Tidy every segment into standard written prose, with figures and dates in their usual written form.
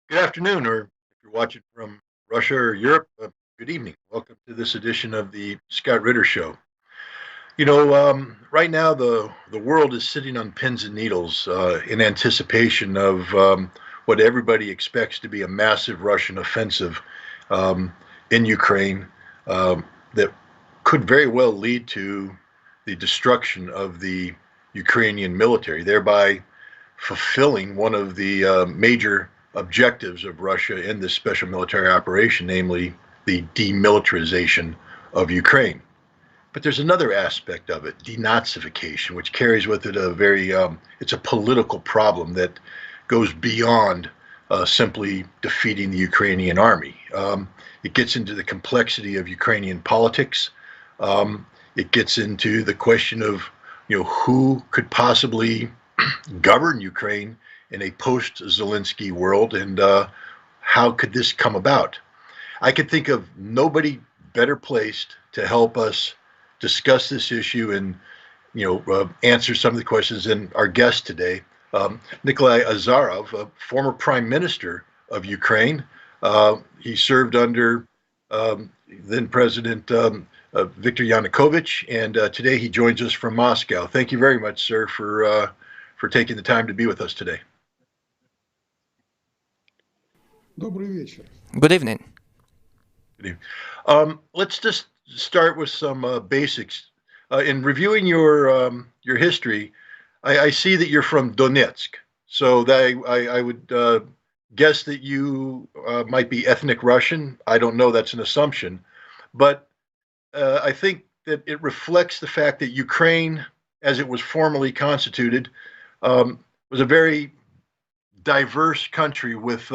Good afternoon, or if you're watching from Russia or Europe, good evening. Welcome to this edition of the Scott Ritter Show. Right now the world is sitting on pins and needles in anticipation of what everybody expects to be a massive Russian offensive um, in Ukraine that could very well lead to the destruction of the Ukrainian military, thereby fulfilling one of the major objectives of Russia in this special military operation, namely the demilitarization of Ukraine. But there's another aspect of it, denazification, which carries with it it's a political problem that goes beyond simply defeating the Ukrainian army. It gets into the complexity of Ukrainian politics. It gets into the question of, who could possibly govern Ukraine in a post-Zelensky world, and how could this come about? I could think of nobody better placed to help us discuss this issue and answer some of the questions than our guest today, Nikolai Azarov, a former prime minister of Ukraine. He served under then President Viktor Yanukovych, and today he joins us from Moscow. Thank you very much, sir, for taking the time to be with us today. Good evening. Let's just start with some basics. In reviewing your history, I see that you're from Donetsk, so that I would guess that you might be ethnic Russian. I don't know, that's an assumption, but I think that it reflects the fact that Ukraine, as it was formally constituted, was a very diverse country with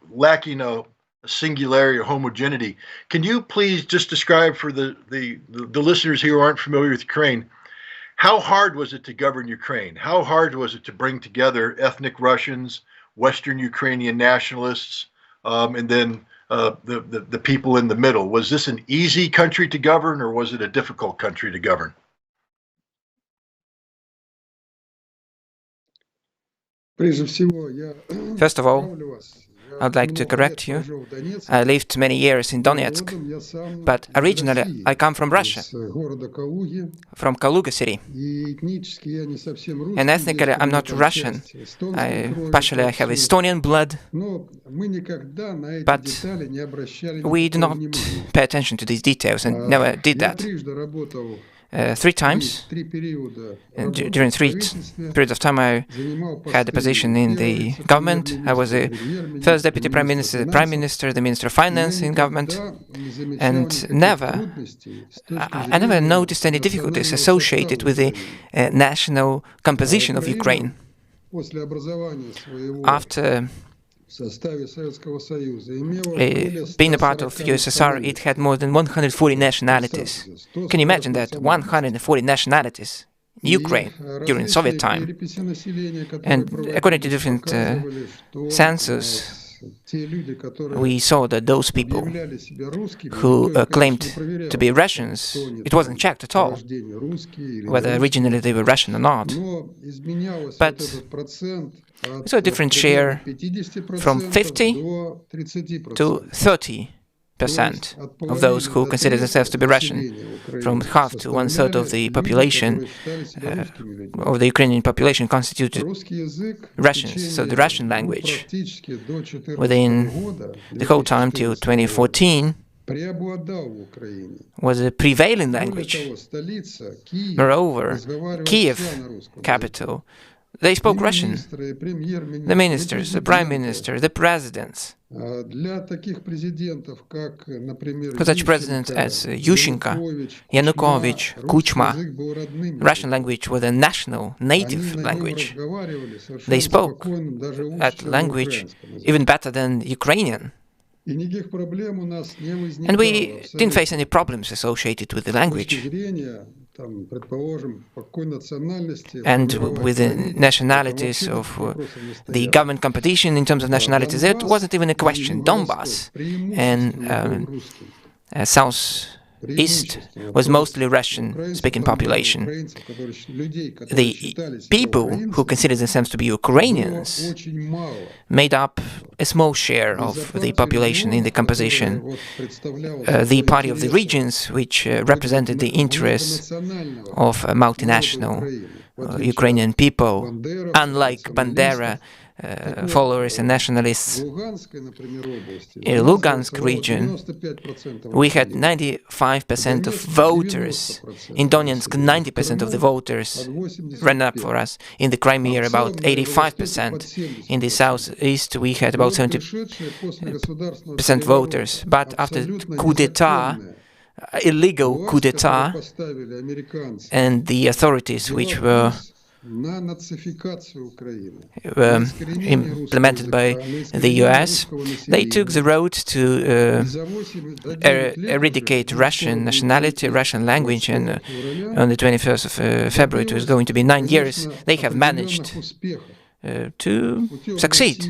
lacking a singularity or homogeneity. Can you please just describe for the listeners here who aren't familiar with Ukraine, how hard was it to govern Ukraine? How hard was it to bring together ethnic Russians, Western Ukrainian nationalists, and then the people in the middle? Was this an easy country to govern, or was it a difficult country to govern? First of all, I'd like to correct you. I lived many years in Donetsk, but originally I come from Russia, from Kaluga city. And ethnically I'm not Russian. Partially I have Estonian blood, but we do not pay attention to these details and never did that. 3 times, during 3 periods of time, I had a position in the government. I was the first deputy prime minister, the minister of finance in government, and I never noticed any difficulties associated with the national composition of Ukraine. After being a part of USSR, it had more than 140 nationalities. Can you imagine that? 140 nationalities in Ukraine during Soviet time. And according to different census, we saw that those people who claimed to be Russians, it wasn't checked at all whether originally they were Russian or not. But we saw a different share from 50 to 30% of those who consider themselves to be Russian, from half to 1/3 of the population, of the Ukrainian population, constituted Russians. So the Russian language, within the whole time till 2014, was a prevailing language. Moreover, Kiev, capital, they spoke Russian. The ministers, the prime minister, the presidents. For such presidents as Yushchenko, Yanukovych, Kuchma, Russian language was a national, native language. They spoke that language even better than Ukrainian. And we didn't face any problems associated with the language. And with the nationalities of the government competition in terms of nationalities, it wasn't even a question. Donbass and South East was mostly Russian-speaking population. The people who considered themselves to be Ukrainians made up a small share of the population in the composition. The Party of the Regions, which represented the interests of multinational Ukrainian people, unlike Bandera followers and nationalists. In Lugansk region, we had 95% of voters. In Donetsk, 90% of the voters ran up for us. In the Crimea, about 85%. In the southeast, we had about 70% voters. But after coup d'etat, illegal coup d'etat, and the authorities which were implemented by the US, they took the road to eradicate Russian nationality, Russian language, and on the 21st of February, it was going to be 9 years, they have managed to succeed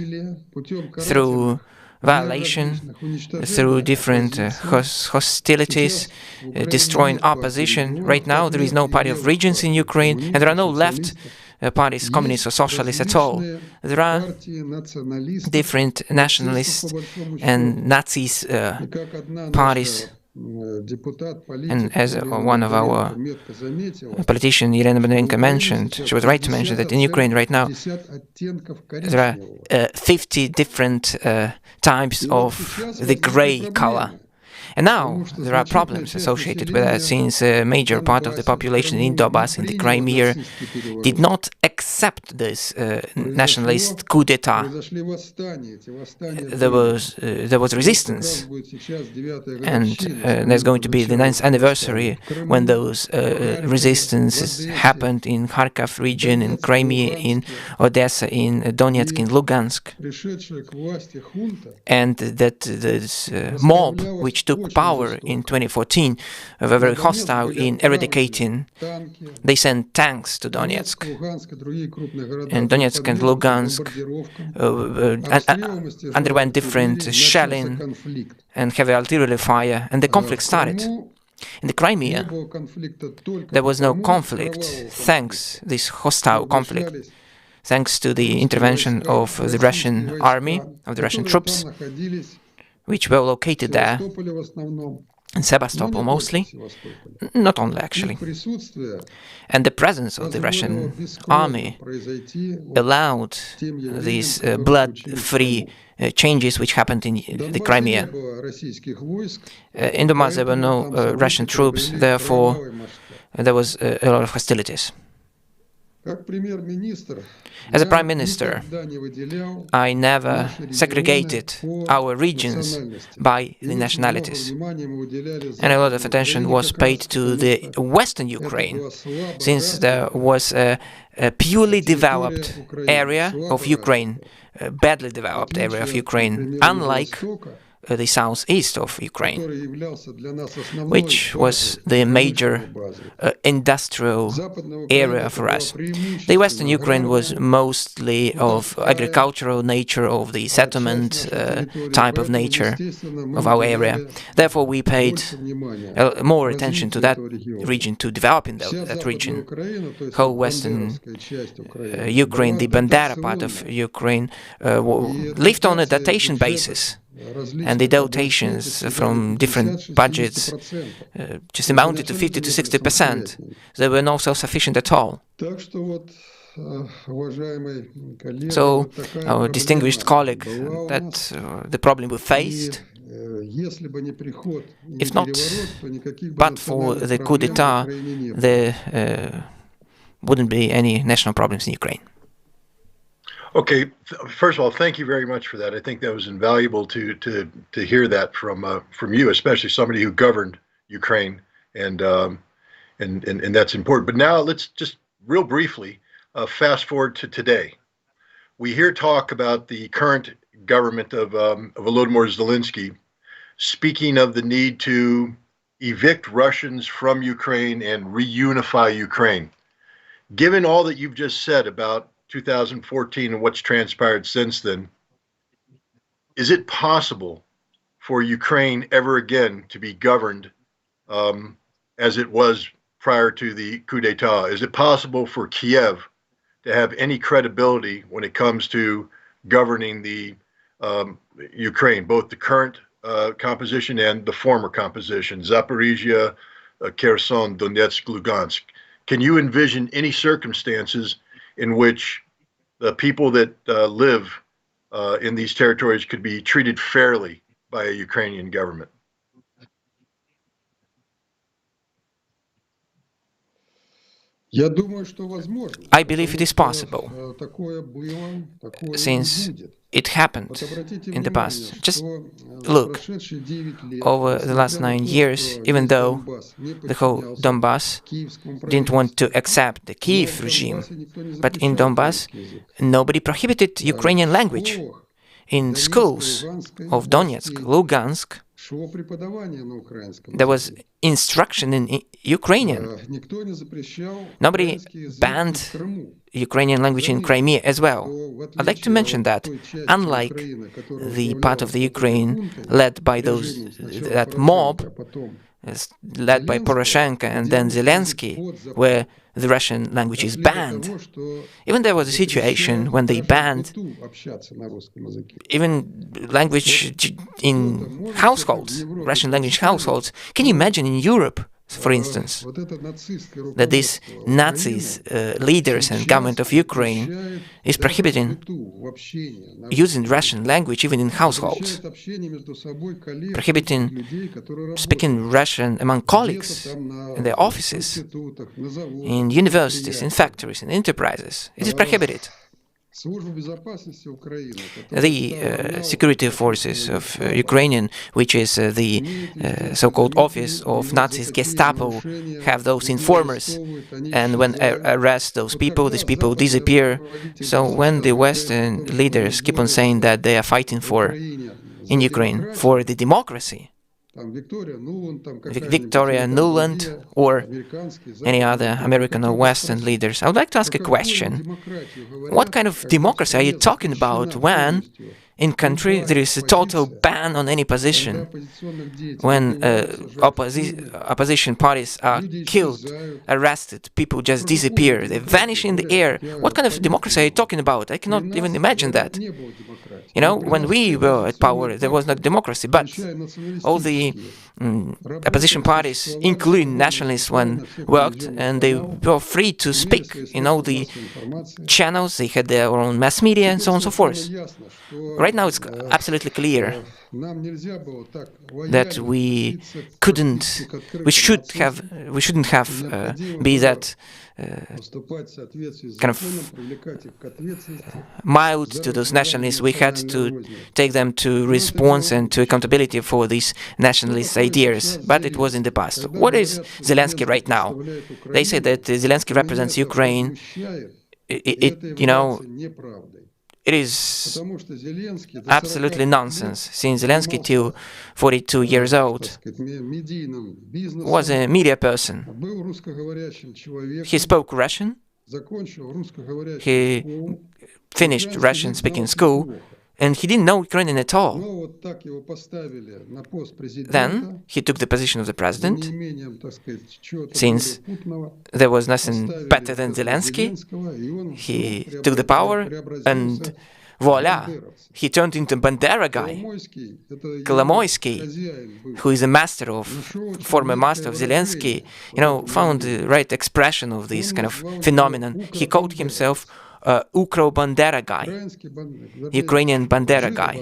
through violation, through different hostilities, destroying opposition. Right now, there is no party of regions in Ukraine, and there are no left parties, communists or socialists at all. There are different nationalists and Nazis parties. And as one of our politicians, Irina Bondarenko, mentioned, she was right to mention that in Ukraine right now there are 50 different types of the gray color. And now there are problems associated with that, since a major part of the population in Donbass, in the Crimea, did not accept this nationalist coup d'etat. There was resistance, and there's going to be the 9th anniversary when those resistances happened in Kharkov region, in Crimea, in Odessa, in Donetsk, in Lugansk, and that this mob which took power in 2014 were very hostile in eradicating. They sent tanks to Donetsk, and Donetsk and Lugansk underwent different shelling and heavy artillery fire, and the conflict started. In the Crimea, there was no conflict, this hostile conflict, thanks to the intervention of the Russian army, of the Russian troops, which were located there, in Sebastopol mostly, not only actually. And the presence of the Russian army allowed these blood-free changes which happened in the Crimea. In Donbass there were no Russian troops, therefore there was a lot of hostilities. As a Prime Minister, I never segregated our regions by the nationalities, and a lot of attention was paid to the Western Ukraine, since there was a purely developed area of Ukraine, a badly developed area of Ukraine, unlike the southeast of Ukraine, which was the major industrial area for us. The Western Ukraine was mostly of agricultural nature, of the settlement type of nature of our area. Therefore, we paid more attention to that region, to developing that region. Whole Western Ukraine, the Bandera part of Ukraine, lived on a dotation basis. And the dotations from different budgets just amounted to 50 to 60%. They were not self-sufficient at all. So, our distinguished colleague, that the problem we faced, if not but for the coup d'etat, there wouldn't be any national problems in Ukraine. Okay, first of all, thank you very much for that. I think that was invaluable to hear that from you, especially somebody who governed Ukraine, and that's important. But now let's just real briefly fast forward to today. We hear talk about the current government of Volodymyr Zelensky speaking of the need to evict Russians from Ukraine and reunify Ukraine. Given all that you've just said about 2014 and what's transpired since then, is it possible for Ukraine ever again to be governed as it was prior to the coup d'etat? Is it possible for Kiev to have any credibility when it comes to governing the Ukraine, both the current composition and the former composition, Zaporizhia, Kherson, Donetsk, Lugansk. Can you envision any circumstances in which the people that live in these territories could be treated fairly by a Ukrainian government? I believe it is possible, since it happened in the past. Just look, over the last 9 years, even though the whole Donbass didn't want to accept the Kiev regime, but in Donbass, nobody prohibited Ukrainian language. In schools of Donetsk, Lugansk, there was instruction in Ukrainian. Nobody banned Ukrainian language in Crimea as well. I'd like to mention that, unlike the part of the Ukraine led by that mob, led by Poroshenko and then Zelensky, where the Russian language is banned. Even there was a situation when they banned even language in households, Russian language households. Can you imagine in Europe, for instance, that these Nazis, leaders and government of Ukraine is prohibiting using Russian language even in households, prohibiting speaking Russian among colleagues in their offices, in universities, in factories, in enterprises. It is prohibited. The security forces of Ukrainian, which is the so-called office of Nazis, Gestapo, have those informers, and when arrest those people, these people disappear. So when the Western leaders keep on saying that they are fighting in Ukraine for the democracy, Victoria Nuland or any other American or Western leaders, I would like to ask a question. What kind of democracy are you talking about when in country there is a total ban on any position, when opposition parties are killed, arrested, people just disappear, they vanish in the air? What kind of democracy are you talking about? I cannot even imagine that. You know, when we were at power, there was not democracy, but all the opposition parties, including nationalists, when worked, and they were free to speak in all the channels, they had their own mass media and so on and so forth. Right now it's absolutely clear that we shouldn't have be that kind of mild to those nationalists. We had to take them to response and to accountability for these nationalist ideas, but it was in the past. What is Zelensky right now? They say that Zelensky represents Ukraine. It is absolutely nonsense, since Zelensky, till 42 years old, was a media person. He spoke Russian, he finished Russian-speaking school, and he didn't know Ukrainian at all. Then he took the position of the president, since there was nothing better than Zelensky. He took the power, and voila, he turned into Bandera guy. Kolomoisky, who is a former master of Zelensky, found the right expression of this kind of phenomenon. He called himself Ukro-Bandera guy, Ukrainian Bandera guy.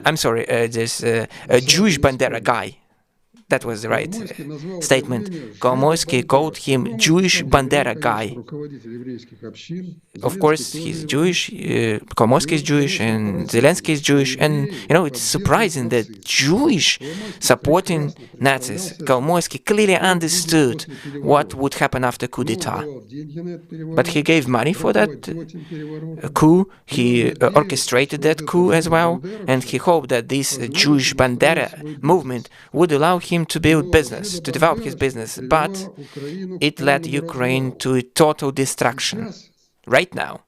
I'm sorry, this Jewish Bandera guy. That was the right statement. Kolomoisky called him Jewish Bandera guy. Of course, he's Jewish, Kolomoisky is Jewish, and Zelensky is Jewish, and it's surprising that Jewish supporting Nazis. Kolomoisky clearly understood what would happen after coup d'etat. But he gave money for that coup, he orchestrated that coup as well, and he hoped that this Jewish Bandera movement would allow him to build business, to develop his business, but it led Ukraine to total destruction. Right now,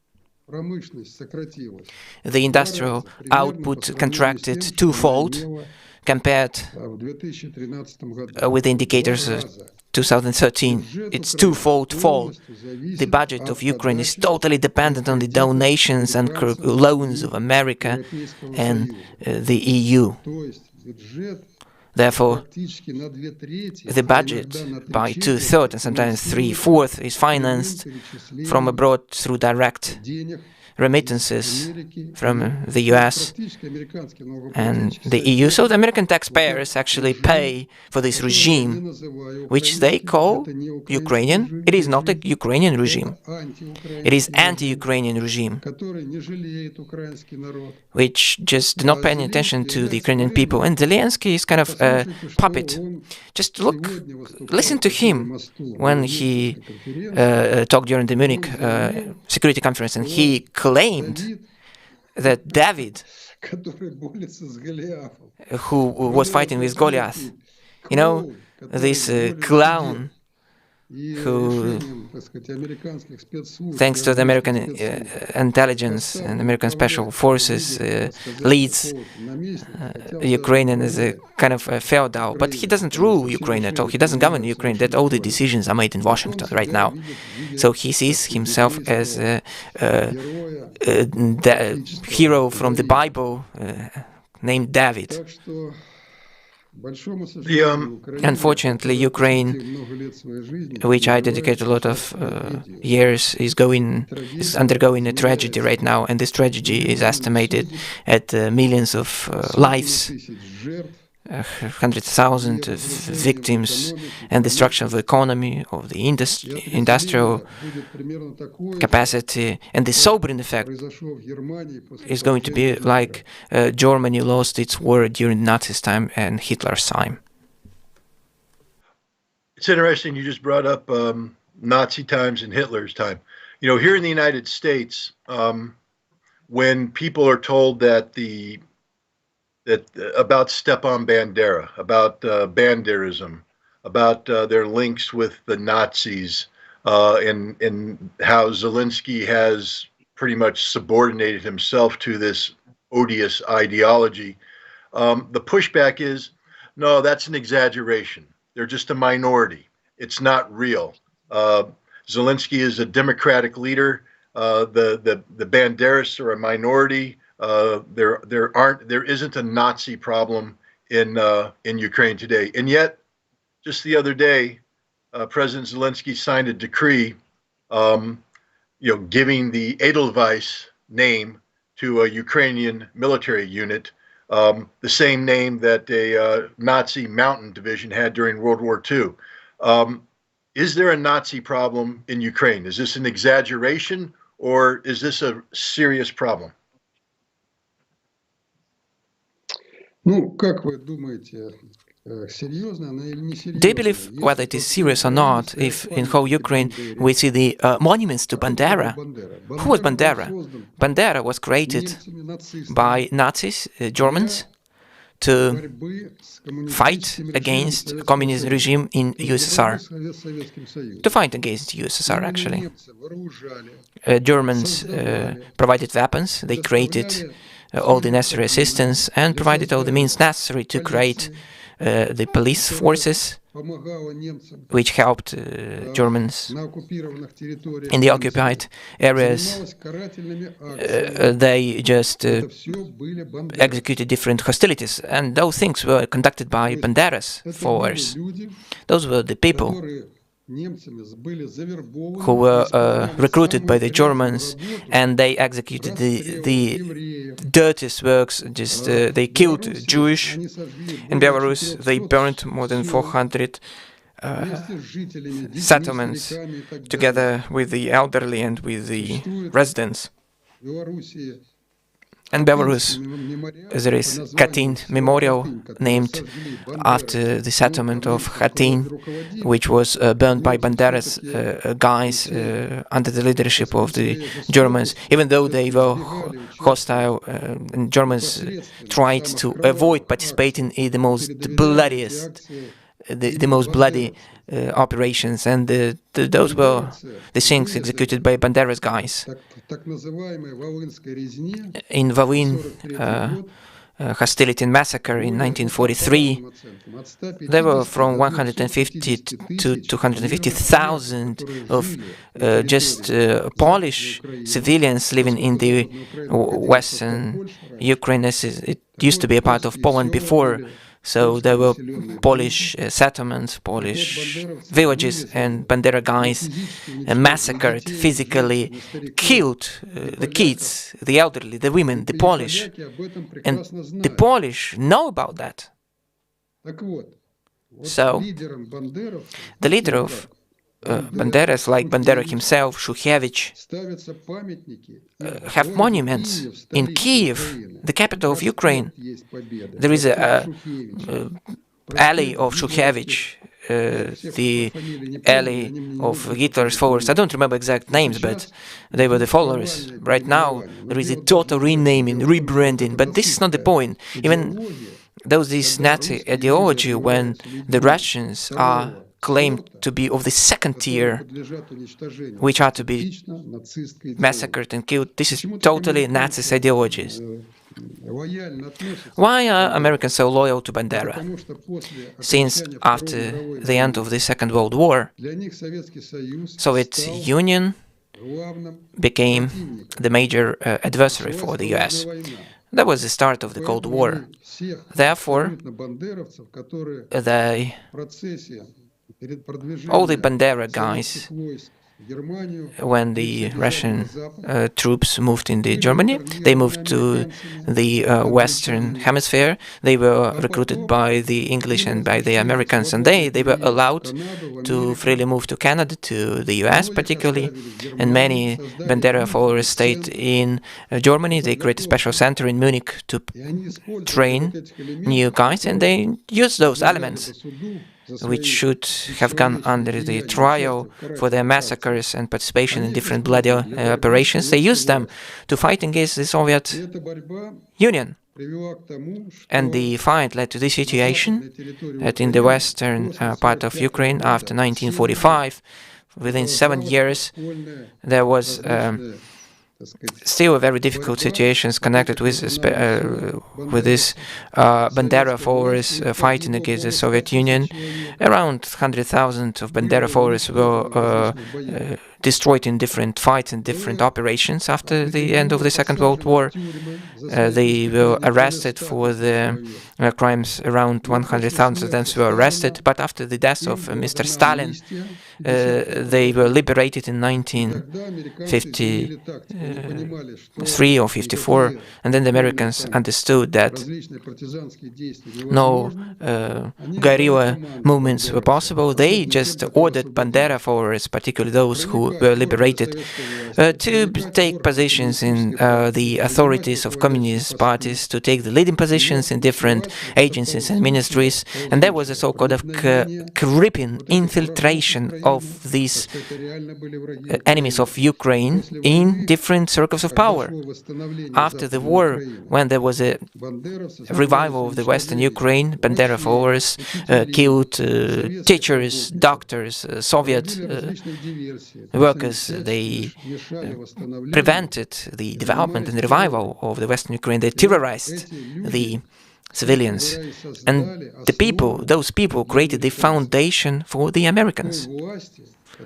the industrial output contracted twofold compared with the indicators 2013. It's twofold fall. The budget of Ukraine is totally dependent on the donations and loans of America and the EU. Therefore, the budget by 2/3 and sometimes 3/4 is financed from abroad through direct remittances from the US and the EU. So the American taxpayers actually pay for this regime, which they call Ukrainian. It is not a Ukrainian regime. It is anti-Ukrainian regime, which just do not pay any attention to the Ukrainian people. And Zelensky is kind of a puppet. Just listen to him when he talked during the Munich Security Conference, and he claimed that David, who was fighting with Goliath, this clown who, thanks to the American intelligence and American special forces, leads Ukraine as a kind of a feudal. But he doesn't rule Ukraine at all. He doesn't govern Ukraine. That all the decisions are made in Washington right now. So he sees himself as a hero from the Bible named David. Unfortunately, Ukraine, which I dedicate a lot of years, is undergoing a tragedy right now, and this tragedy is estimated at millions of lives, 100,000 victims, and destruction of the economy, of the industrial capacity. And the sobering effect is going to be like Germany lost its war during Nazi's time and Hitler's time. It's interesting you just brought up Nazi times and Hitler's time. Here in the United States, when people are told that about Stepan Bandera, about Banderism, about their links with the Nazis, and how Zelensky has pretty much subordinated himself to this odious ideology, the pushback is, no, that's an exaggeration. They're just a minority. It's not real. Zelensky is a democratic leader. The Banderists are a minority. There isn't a Nazi problem in Ukraine today. And yet, just the other day, President Zelensky signed a decree, giving the Edelweiss name to a Ukrainian military unit, the same name that a Nazi mountain division had during World War II. Is there a Nazi problem in Ukraine? Is this an exaggeration, or is this a serious problem? Do you believe whether it is serious or not if in whole Ukraine we see the monuments to Bandera? Who was Bandera? Bandera was created by Nazis, Germans, to fight against communist regime in USSR. To fight against USSR, actually. Germans provided weapons, they created all the necessary assistance and provided all the means necessary to create the police forces, which helped Germans in the occupied areas. They just executed different hostilities, and those things were conducted by Bandera's followers. Those were the people who were recruited by the Germans, and they executed the dirtiest works. Just they killed Jewish in Belarus. They burned more than 400 settlements together with the elderly and with the residents. In Belarus, there is Katyn Memorial, named after the settlement of Katyn, which was burned by Bandera's guys under the leadership of the Germans. Even though they were hostile, and Germans tried to avoid participating in the most bloodiest, the most bloody operations, and those were the things executed by Bandera's guys. In Volyn, hostility and massacre in 1943, there were from 150 to 250,000 of just Polish civilians living in the western Ukraine. It used to be a part of Poland before, so there were Polish settlements, Polish villages, and Bandera guys massacred, physically killed the kids, the elderly, the women, the Polish. And the Polish know about that. So, the leader of Banderas, like Bandera himself, Shukhevich, have monuments in Kiev, the capital of Ukraine. There is a alley of Shukhevich, the alley of Hitler's followers. I don't remember exact names, but they were the followers. Right now, there is a total renaming, rebranding, but this is not the point. Even though this Nazi ideology, when the Russians are claimed to be of the second tier, which are to be massacred and killed, this is totally Nazi ideologies. Why are Americans so loyal to Bandera? Since after the end of the Second World War, Soviet Union became the major adversary for the US. That was the start of the Cold War. Therefore, all the Bandera guys, when the Russian troops moved into Germany, they moved to the Western Hemisphere. They were recruited by the English and by the Americans, and they were allowed to freely move to Canada, to the US particularly, and many Bandera followers stayed in Germany. They created a special center in Munich to train new guys, and they used those elements, which should have gone under the trial for their massacres and participation in different bloody operations. They used them to fight against the Soviet Union. And the fight led to this situation that in the western part of Ukraine after 1945, within 7 years, there was still very difficult situations connected with this Bandera followers fighting against the Soviet Union. Around 100,000 of Bandera followers were destroyed in different fights and different operations after the end of the Second World War. They were arrested for the crimes. Around 100,000 of them were arrested, but after the death of Mr. Stalin, they were liberated in 1953 or 54, and then the Americans understood that no guerrilla movements were possible. They just ordered Bandera followers, particularly those who were liberated, to take positions in the authorities of communist parties, to take the leading positions in different agencies and ministries, and there was a so-called creeping infiltration of these enemies of Ukraine in different circles of power. After the war, when there was a revival of the Western Ukraine, Bandera followers killed teachers, doctors, Soviet workers. They prevented the development and revival of the Western Ukraine. They terrorized the civilians. And the people, those people created the foundation for the Americans,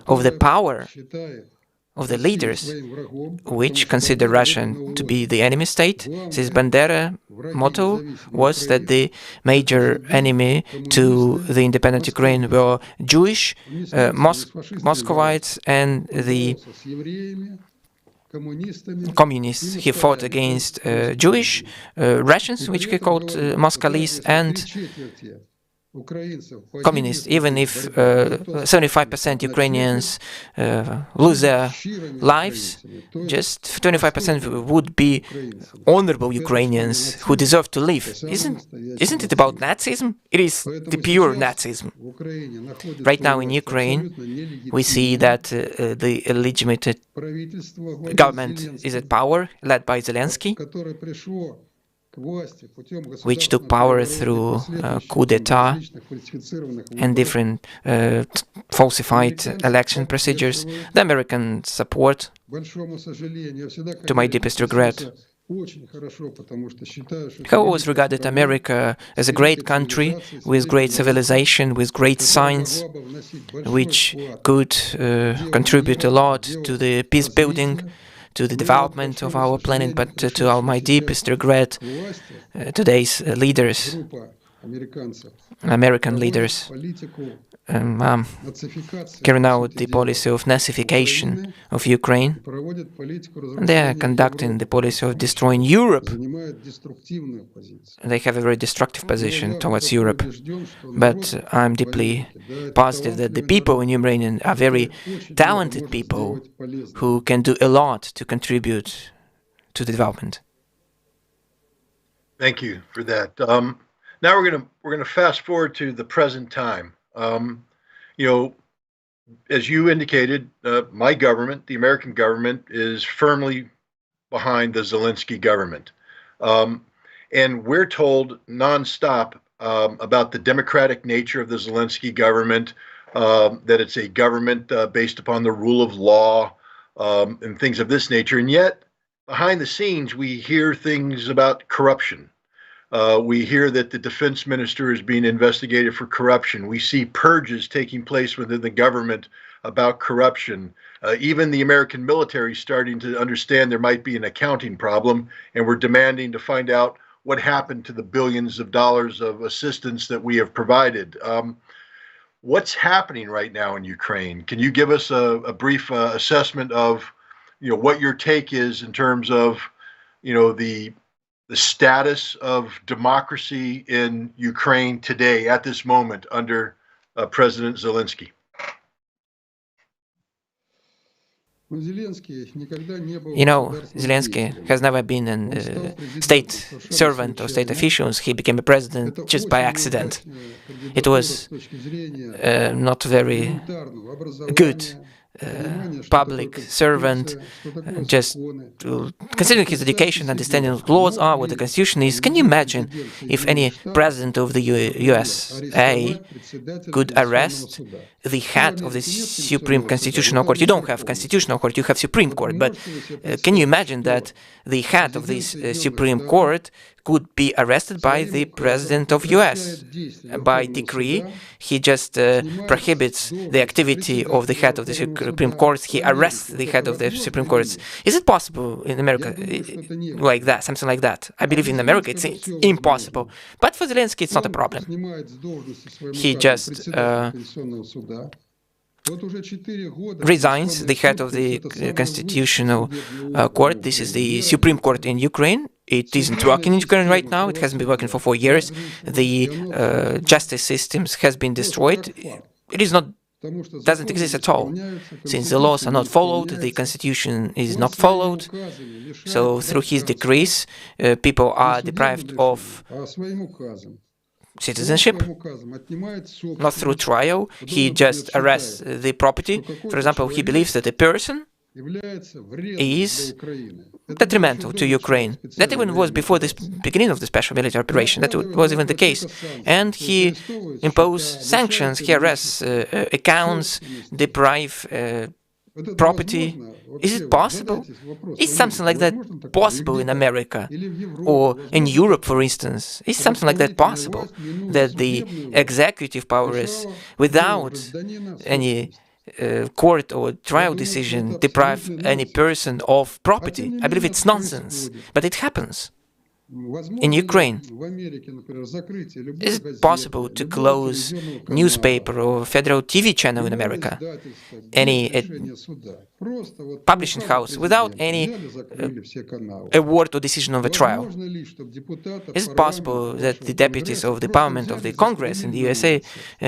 of the power of the leaders, which consider Russia to be the enemy state. This Bandera motto was that the major enemy to the independent Ukraine were Jewish, Muscovites, and the communists. He fought against Jewish, Russians, which he called Moskalis, and communists. Even if 75% Ukrainians lose their lives, just 25% would be honorable Ukrainians who deserve to live. Isn't it about Nazism? It is the pure Nazism. Right now in Ukraine, we see that the illegitimate government is at power, led by Zelensky, which took power through coup d'etat and different falsified election procedures. The American support, to my deepest regret, have always regarded America as a great country with great civilization, with great science, which could contribute a lot to the peace building, to the development of our planet. But to my deepest regret, today's leaders, American leaders, carrying out the policy of Nazification of Ukraine. They are conducting the policy of destroying Europe. They have a very destructive position towards Europe. But I'm deeply positive that the people in Ukraine are very talented people who can do a lot to contribute to the development. Thank you for that. Now we're gonna fast forward to the present time. You know, as you indicated, my government, the American government, is firmly behind the Zelensky government. And we're told nonstop about the democratic nature of the Zelensky government, that it's a government based upon the rule of law and things of this nature. And yet, behind the scenes, we hear things about corruption. We hear that the defense minister is being investigated for corruption. We see purges taking place within the government about corruption. Even the American military is starting to understand there might be an accounting problem, and we're demanding to find out what happened to the billions of dollars of assistance that we have provided. What's happening right now in Ukraine? Can you give us a brief assessment of, what your take is in terms of, the status of democracy in Ukraine today at this moment under President Zelensky? Zelensky has never been a state servant or state official. He became a president just by accident. It was not very good public servant, just considering his education, understanding what laws are, what the constitution is. Can you imagine if any president of the USA could arrest the head of the Supreme Constitutional Court? You don't have Constitutional Court, you have Supreme Court, but can you imagine that the head of this Supreme Court could be arrested by the President of US? By decree, he just prohibits the activity of the head of the Supreme Court. He arrests the head of the Supreme Court. Is it possible in America like that, something like that? I believe in America it's impossible. But for Zelensky, it's not a problem. He just resigns the head of the Constitutional Court. This is the Supreme Court in Ukraine. It isn't working in Ukraine right now. It hasn't been working for 4 years. The justice systems has been destroyed. It is not, doesn't exist at all. Since the laws are not followed, the constitution is not followed. So through his decrees, people are deprived of citizenship, not through trial. He just arrests the property. For example, he believes that a person is detrimental to Ukraine. That even was before the beginning of the special military operation. That was even the case. And he imposed sanctions. He arrests accounts, deprive property. Is it possible? Is something like that possible in America or in Europe, for instance? Is something like that possible? That the executive powers, without any court or trial decision, deprive any person of property? I believe it's nonsense, but it happens. In Ukraine, is it possible to close newspaper or federal TV channel in America, any publishing house, without any award or decision of a trial? Is it possible that the deputies of the parliament of the Congress in the USA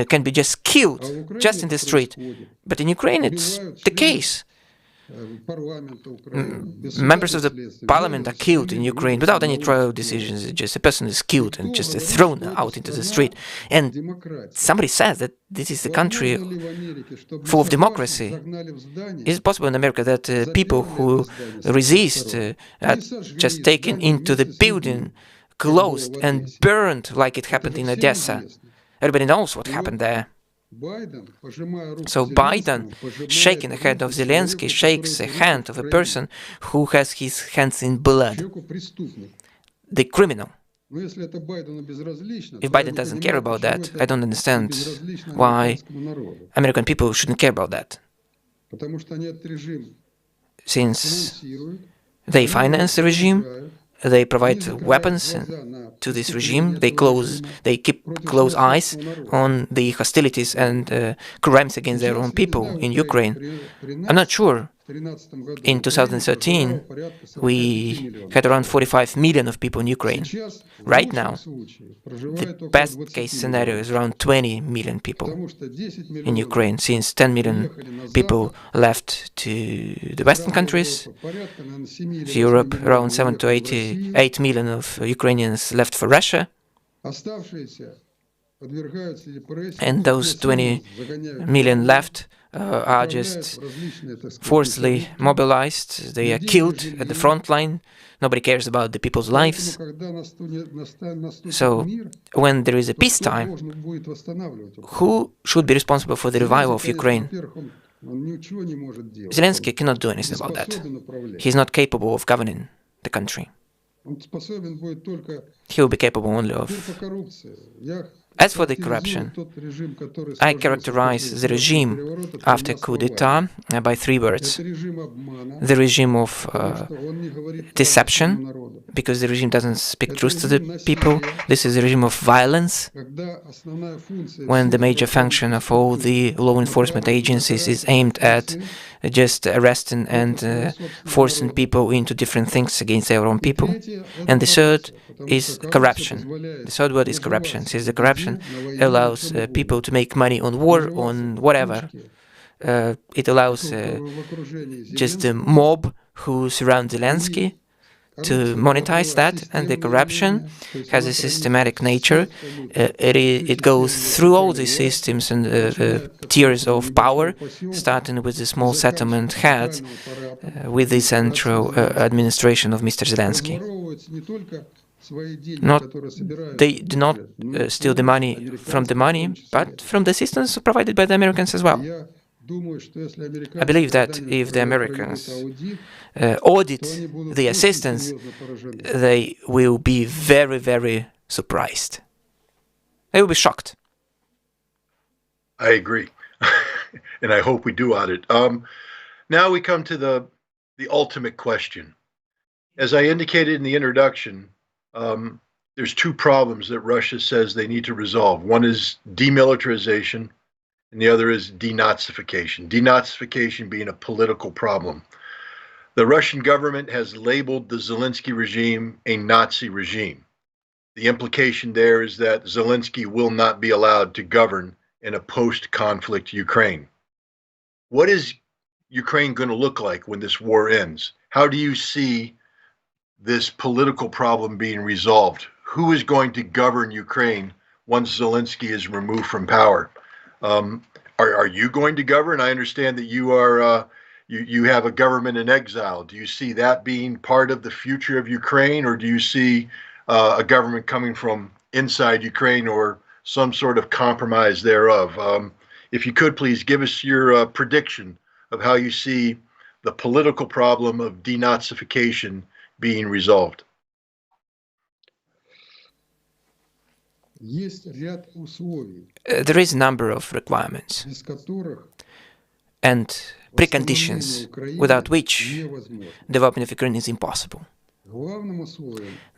can be just killed just in the street? But in Ukraine, it's the case. Members of the parliament are killed in Ukraine without any trial decisions. Just a person is killed and just thrown out into the street. And somebody says that this is the country full of democracy. Is it possible in America that people who resist are just taken into the building, closed and burned like it happened in Odessa? Everybody knows what happened there. So Biden, shaking the hand of Zelensky, shakes the hand of a person who has his hands in blood, the criminal. If Biden doesn't care about that, I don't understand why American people shouldn't care about that. Since they finance the regime, they provide weapons to this regime, they keep close eyes on the hostilities and crimes against their own people in Ukraine. I'm not sure. In 2013, we had around 45 million of people in Ukraine. Right now, the best case scenario is around 20 million people in Ukraine, since 10 million people left to the Western countries, to Europe, around 7 to 8 million of Ukrainians left for Russia, and those 20 million left are just forcibly mobilized. They are killed at the front line. Nobody cares about the people's lives. So, when there is a peacetime, who should be responsible for the revival of Ukraine? Zelensky cannot do anything about that. He's not capable of governing the country. He will be capable only of... As for the corruption, I characterize the regime after coup d'etat by 3 words. The regime of deception, because the regime doesn't speak truth to the people. This is the regime of violence, when the major function of all the law enforcement agencies is aimed at just arresting and forcing people into different things against their own people. And the third is corruption. The third word is corruption. Since the corruption allows people to make money on war, on whatever. It allows just the mob who surround Zelensky to monetize that, and the corruption has a systematic nature. It goes through all the systems and tiers of power, starting with the small settlement heads, with the central administration of Mr. Zelensky. They do not steal the money, but from the assistance provided by the Americans as well. I believe that if the Americans audit the assistance, they will be very, very surprised. They will be shocked. I agree. And I hope we do audit. Now we come to the ultimate question. As I indicated in the introduction, there's 2 problems that Russia says they need to resolve. One is demilitarization, and the other is denazification. Denazification being a political problem. The Russian government has labeled the Zelensky regime a Nazi regime. The implication there is that Zelensky will not be allowed to govern in a post-conflict Ukraine. What is Ukraine going to look like when this war ends? How do you see this political problem being resolved? Who is going to govern Ukraine once Zelensky is removed from power? Are you going to govern? I understand that you are. You have a government in exile. Do you see that being part of the future of Ukraine, or do you see a government coming from inside Ukraine, or some sort of compromise thereof? If you could please give us your prediction of how you see the political problem of denazification being resolved. There is a number of requirements and preconditions without which development of Ukraine is impossible.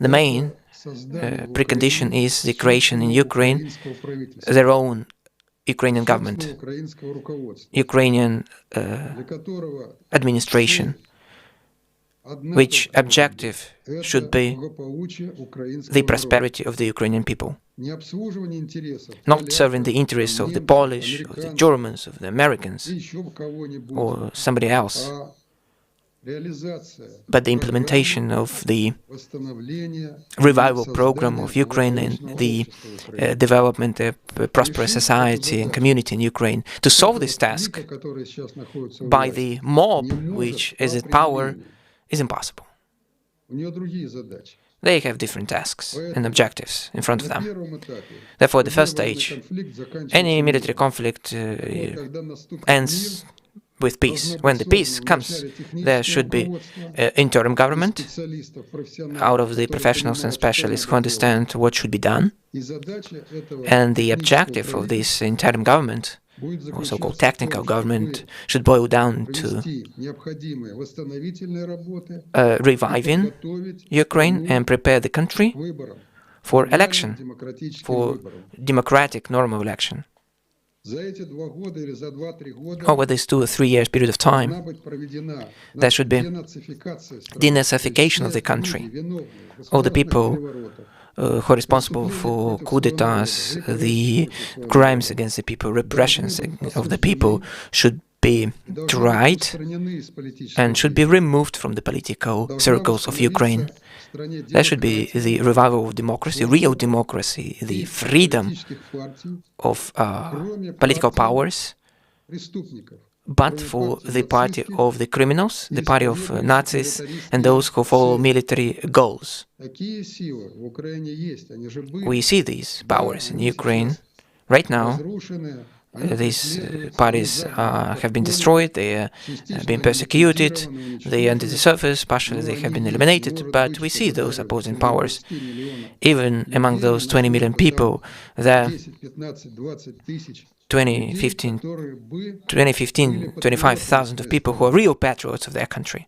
The main precondition is the creation in Ukraine their own Ukrainian government, Ukrainian administration, which objective should be the prosperity of the Ukrainian people, not serving the interests of the Polish, of the Germans, of the Americans, or somebody else, but the implementation of the revival program of Ukraine and the development of a prosperous society and community in Ukraine. To solve this task by the mob which is at power is impossible. They have different tasks and objectives in front of them. Therefore, the first stage, any military conflict ends with peace. When the peace comes, there should be interim government out of the professionals and specialists who understand what should be done. And the objective of this interim government, or so-called technical government, should boil down to reviving Ukraine and prepare the country for election, for democratic, normal election. Over this 2 or 3 years period of time, there should be denazification of the country. All the people who are responsible for coup d'etats, the crimes against the people, repressions of the people should be tried and should be removed from the political circles of Ukraine. There should be the revival of democracy, real democracy, the freedom of political powers, but for the party of the criminals, the party of Nazis, and those who follow military goals. We see these powers in Ukraine right now. These parties have been destroyed, they are being persecuted, they are under the surface, partially they have been eliminated, but we see those opposing powers. Even among those 20 million people, there are 25,000 of people who are real patriots of their country,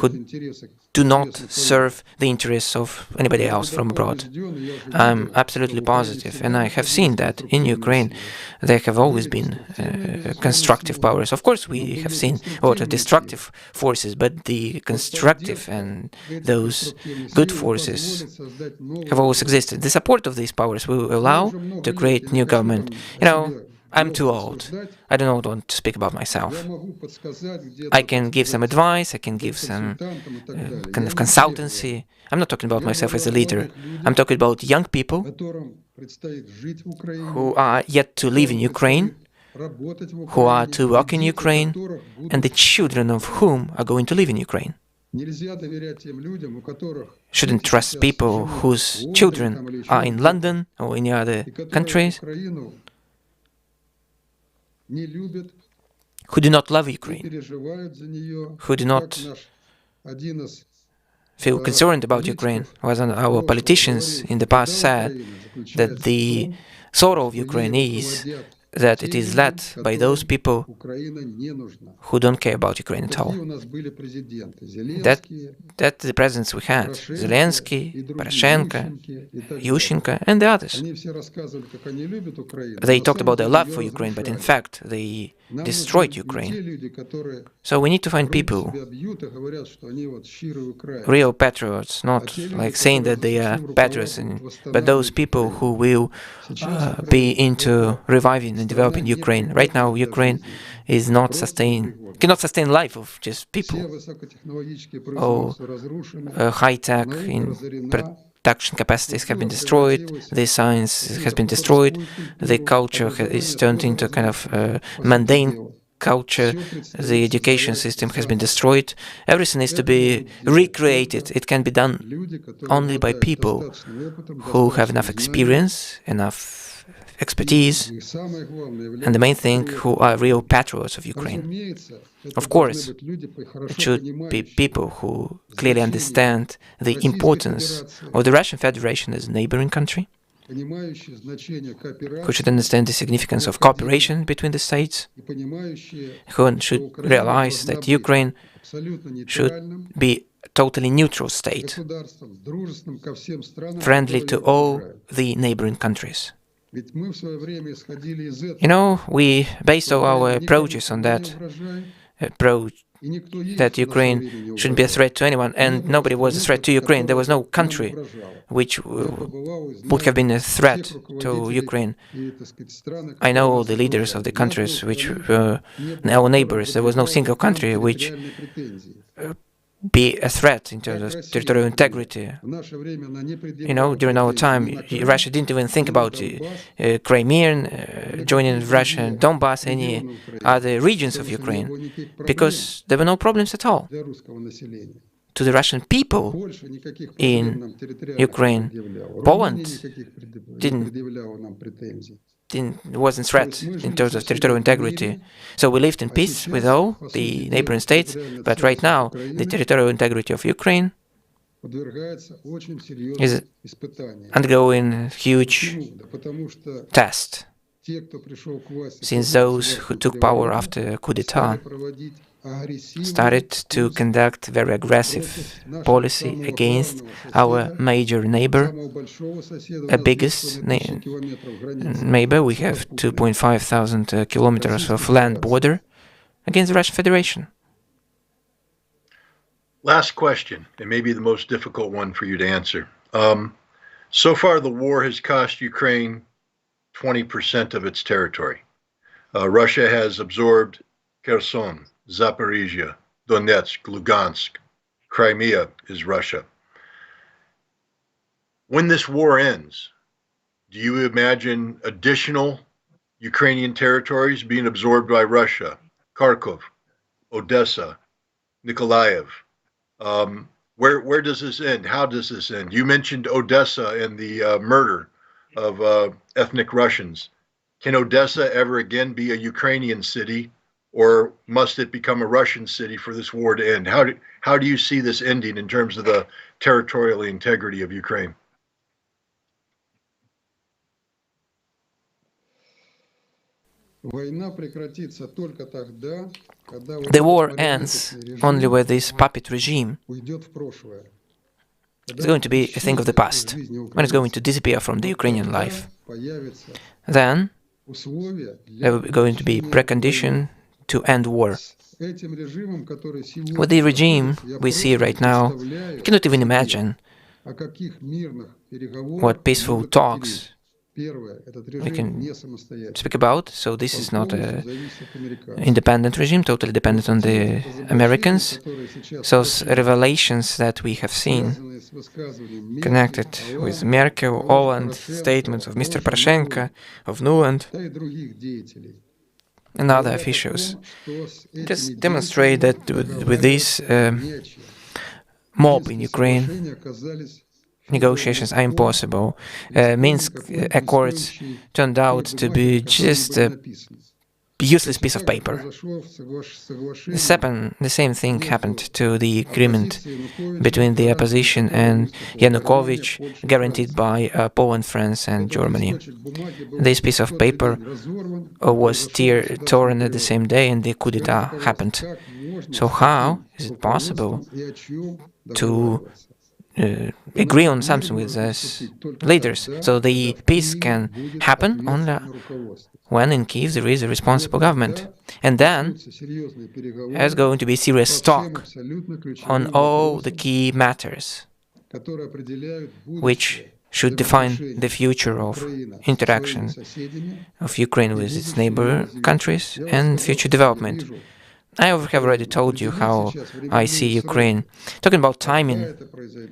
who do not serve the interests of anybody else from abroad. I'm absolutely positive, and I have seen that in Ukraine there have always been constructive powers. Of course, we have seen a lot of destructive forces, but the constructive and those good forces have always existed. The support of these powers will allow to create new government. You know, I'm too old. I do not want to speak about myself. I can give some advice, I can give some kind of consultancy. I'm not talking about myself as a leader. I'm talking about young people who are yet to live in Ukraine, who are to work in Ukraine, and the children of whom are going to live in Ukraine. Shouldn't trust people whose children are in London or any other countries, who do not love Ukraine, who do not feel concerned about Ukraine. As our politicians in the past said, that the sorrow of Ukraine is that it is led by those people who don't care about Ukraine at all. That the presidents we had, Zelensky, Poroshenko, Yushchenko, and the others. They talked about their love for Ukraine, but in fact they destroyed Ukraine. So we need to find people, real patriots, not like saying that they are patriots, but those people who will be into reviving and developing Ukraine. Right now, Ukraine is cannot sustain life of just people. All high-tech in production capacities have been destroyed, the science has been destroyed, the culture is turned into kind of mundane culture, the education system has been destroyed. Everything needs to be recreated. It can be done only by people who have enough experience, enough expertise, and the main thing, who are real patriots of Ukraine. Of course, it should be people who clearly understand the importance of the Russian Federation as a neighboring country, who should understand the significance of cooperation between the states, who should realize that Ukraine should be a totally neutral state, friendly to all the neighboring countries. You know, we based all our approaches on that approach, that Ukraine shouldn't be a threat to anyone, and nobody was a threat to Ukraine. There was no country which would have been a threat to Ukraine. I know all the leaders of the countries which were our neighbors. There was no single country which be a threat in terms of territorial integrity. You know, during our time, Russia didn't even think about Crimean joining Russia, Donbass, any other regions of Ukraine, because there were no problems at all. to the Russian people in Ukraine. Poland wasn't threat in terms of territorial integrity. So we lived in peace with all the neighboring states, but right now the territorial integrity of Ukraine is undergoing a huge test, since those who took power after coup d'etat started to conduct very aggressive policy against our major neighbor, a biggest neighbor. We have 2,500 kilometers of land border against the Russian Federation. Last question, and maybe the most difficult one for you to answer. So far, the war has cost Ukraine 20% of its territory. Russia has absorbed Kherson, Zaporizhia, Donetsk, Lugansk. Crimea is Russia. When this war ends, do you imagine additional Ukrainian territories being absorbed by Russia? Kharkov, Odessa, Nikolaev. Where does this end? How does this end? You mentioned Odessa and the murder of ethnic Russians. Can Odessa ever again be a Ukrainian city, or must it become a Russian city for this war to end? How do you see this ending in terms of the territorial integrity of Ukraine? The war ends only when this puppet regime is going to be a thing of the past, when it's going to disappear from the Ukrainian life. Then there will be going to be precondition to end war. With the regime we see right now, you cannot even imagine what peaceful talks we can speak about. So this is not an independent regime, totally dependent on the Americans. So revelations that we have seen connected with Merkel, Holland, statements of Mr. Poroshenko, of Nuland, and other officials just demonstrate that with this mob in Ukraine, negotiations are impossible. Minsk Accords turned out to be just a useless piece of paper. The same thing happened to the agreement between the opposition and Yanukovych, guaranteed by Poland, France, and Germany. This piece of paper was torn at the same day, and the coup d'etat happened. So how is it possible to agree on something with those leaders? So the peace can happen only when in Kiev there is a responsible government. And then there's going to be serious talk on all the key matters which should define the future of interaction of Ukraine with its neighbor countries and future development. I have already told you how I see Ukraine. Talking about timing,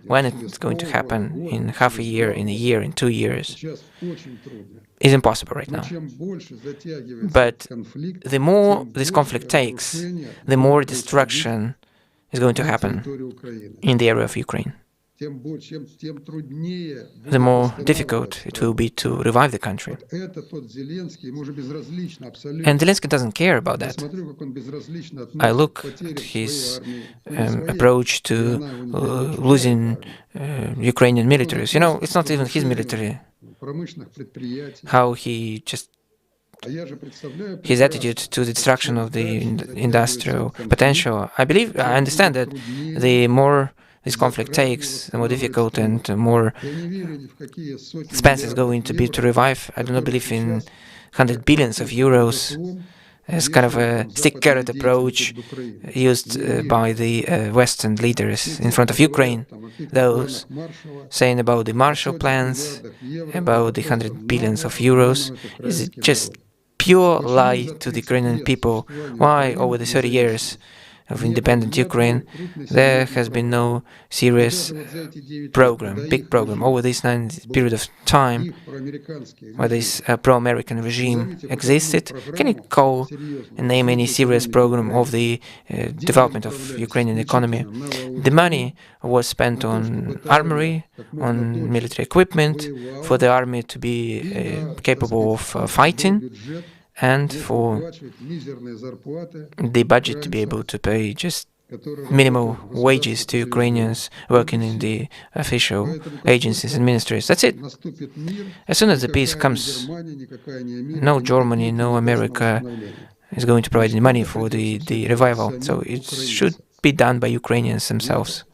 when it's going to happen, in half a year, in 2 years, is impossible right now. But the more this conflict takes, the more destruction is going to happen in the area of Ukraine. The more difficult it will be to revive the country. And Zelensky doesn't care about that. I look at his approach to losing Ukrainian militaries. You know, it's not even his military. How he just his attitude to the destruction of the industrial potential. I understand that the more this conflict takes, the more difficult and more expensive it's going to be to revive. I do not believe in 100 billions of euros as kind of a stick-carrot approach used by the Western leaders in front of Ukraine. Those saying about the Marshall plans, about the 100 billions of euros, is just pure lie to the Ukrainian people. Why over the 30 years of independent Ukraine, there has been no serious program, big program, over this period of time where this pro-American regime existed. Can you call and name any serious program of the development of Ukrainian economy? The money was spent on armory, on military equipment, for the army to be capable of fighting, and for the budget to be able to pay just minimal wages to Ukrainians working in the official agencies and ministries. That's it. As soon as the peace comes, no Germany, no America is going to provide any money for the revival. So it should be done by Ukrainians themselves.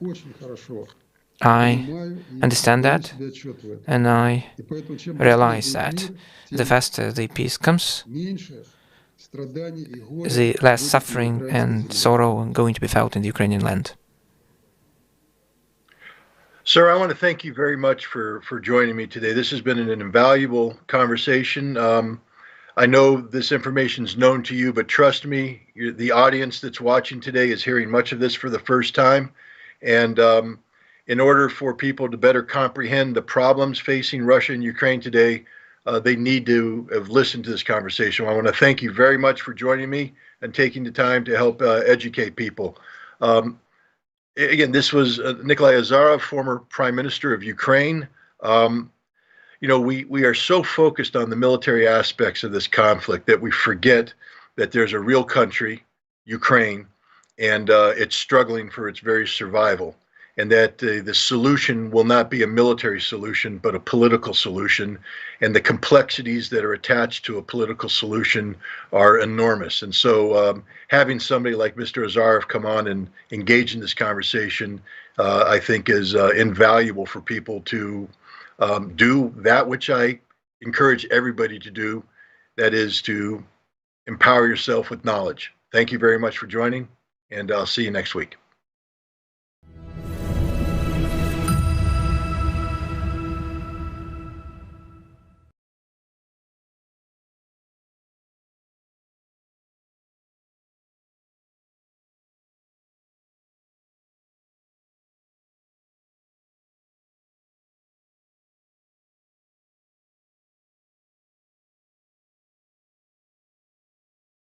I understand that, and I realize that the faster the peace comes, the less suffering and sorrow are going to be felt in the Ukrainian land. Sir, I want to thank you very much for joining me today. This has been an invaluable conversation. I know this information is known to you, but trust me, the audience that's watching today is hearing much of this for the first time. And in order for people to better comprehend the problems facing Russia and Ukraine today, they need to have listened to this conversation. I want to thank you very much for joining me and taking the time to help educate people. Again, this was Nikolai Azarov, former Prime Minister of Ukraine. We are so focused on the military aspects of this conflict that we forget that there's a real country, Ukraine, and it's struggling for its very survival. And that the solution will not be a military solution, but a political solution. And the complexities that are attached to a political solution are enormous. And so having somebody like Mr. Azarov come on and engage in this conversation, I think is invaluable for people to do that which I encourage everybody to do, that is to empower yourself with knowledge. Thank you very much for joining, and I'll see you next week.